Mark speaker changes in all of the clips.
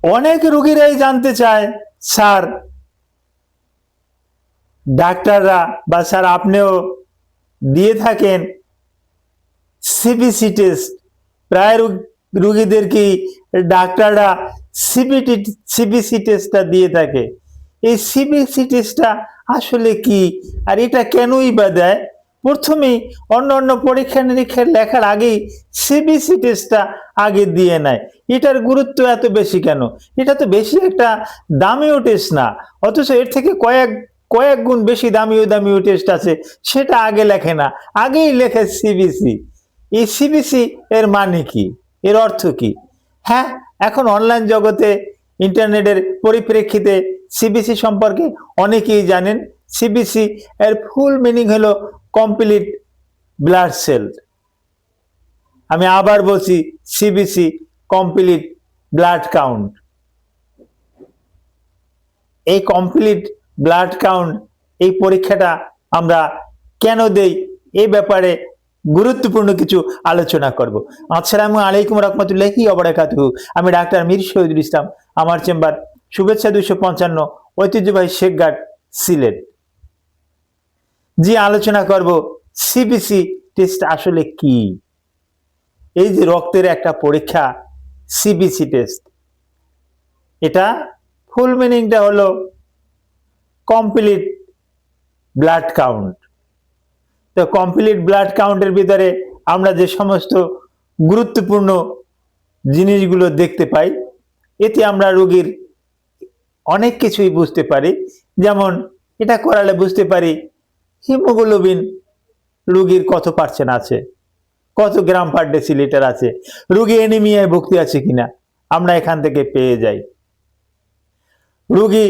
Speaker 1: অনেক রোগীরাই জানতে চায়, স্যার ডাক্তাররা বা স্যার আপনিও দিয়ে থাকেন সিবিসি টেস্ট। প্রায় রোগীদেরকেই ডাক্তাররা সিবিসি টেস্টটা দিয়ে থাকে। এই সিবিসি টেস্টটা আসলে কি, আর এটা কেনই বা দেয়? প্রথমেই অন্য পরীক্ষা নিরীক্ষার লেখার আগেই সিবিসি টেস্টটা আগে দিয়ে নেয়। এটার গুরুত্ব এত বেশি কেন? এটা তো বেশি একটা দামিও টেস্ট না, অথচ এর থেকে কয়েক গুণ বেশি দামিও টেস্ট আছে, সেটা আগে লেখে না, আগেই লেখে সিবিসি। এই সিবিসি এর মানে কি, এর অর্থ কি? হ্যাঁ, এখন অনলাইন জগতে ইন্টারনেটের পরিপ্রেক্ষিতে সিবিসি সম্পর্কে অনেকেই জানেন। সিবিসি এর ফুল মিনিং হলো কমপ্লিট ব্লাড সেল। আমি আবার বলছি, সিবিসি কমপ্লিট ব্লাড কাউন্ট। এই কমপ্লিট ব্লাড কাউন্ট, এই পরীক্ষাটা আমরা কেন দেই, এই ব্যাপারে গুরুত্বপূর্ণ কিছু আলোচনা করব। আসসালামু আলাইকুম রহমতুল্লাহি ওয়া বারাকাতুহু। আমি ডাক্তার মীর শহীদুল ইসলাম, আমার চেম্বার শুভেচ্ছা 255, ঐতিহ্যবাহী শেখঘাট, সিলেট। যে আলোচনা করব সিবিসি টেস্ট আসলে কি। এই যে রক্তের একটা পরীক্ষা সিবিসি টেস্ট, এটা ফুল মিনিংটা হলো কমপ্লিট ব্লাড কাউন্ট। তো কমপ্লিট ব্লাড কাউন্টের ভিতরে আমরা যে সমস্ত গুরুত্বপূর্ণ জিনিসগুলো দেখতে পাই, এতে আমরা রোগীর অনেক কিছুই বুঝতে পারি। যেমন এটা করালে বুঝতে পারি হিমোগ্লোবিন রোগীর কত পার্সেন্ট আছে, কত গ্রাম পার ডেসিলিটার আছে, রোগী অ্যানিমিয়ায় ভুগতে আছে কিনা আমরা এখান থেকে পেয়ে যাই। রোগী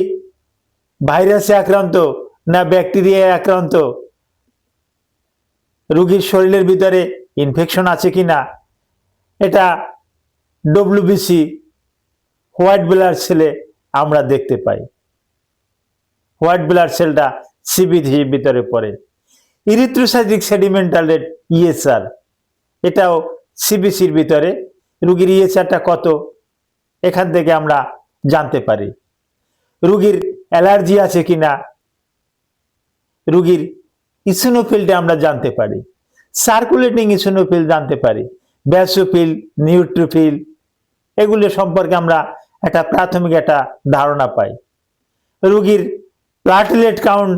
Speaker 1: ভাইরাসে আক্রান্ত না ব্যাকটেরিয়ায় আক্রান্ত, রোগীর শরীরের ভিতরে ইনফেকশন আছে কিনা, এটা ডব্লিউবিসি হোয়াইট ব্লাড সেলে আমরা দেখতে পাই। হোয়াইট ব্লাড সেলটা সিবিসির ভিতরে পড়ে। ইরিথ্রোসাইটিক সেডিমেন্টাল রেট ইএসআর, এটাও সিবিসির ভিতরে। রোগীর ইএসআরটা কত, এখান থেকে আমরা জানতে পারি। রোগীর অ্যালার্জি আছে কিনা, রোগীর ইসোনোফিলটা আমরা জানতে পারি। সার্কুলেটিং ইসোনোফিল জানতে পারি, ব্যাসোফিল, নিউট্রোফিল, এগুলো সম্পর্কে আমরা একটা প্রাথমিক একটা ধারণা পাই। রোগীর প্লাটেলেট কাউন্ট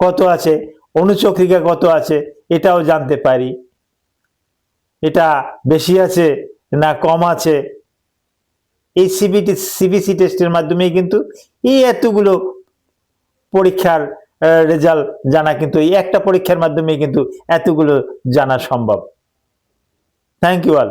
Speaker 1: কত আছে, অনুচক্রিকা কত আছে, এটাও জানতে পারি। এটা বেশি আছে না কম আছে, এই সিবিসি টেস্টের মাধ্যমে কিন্তু এই এতগুলো পরীক্ষার রেজাল্ট জানা, কিন্তু এই একটা পরীক্ষার মাধ্যমে কিন্তু এতগুলো জানা সম্ভব। Thank you all.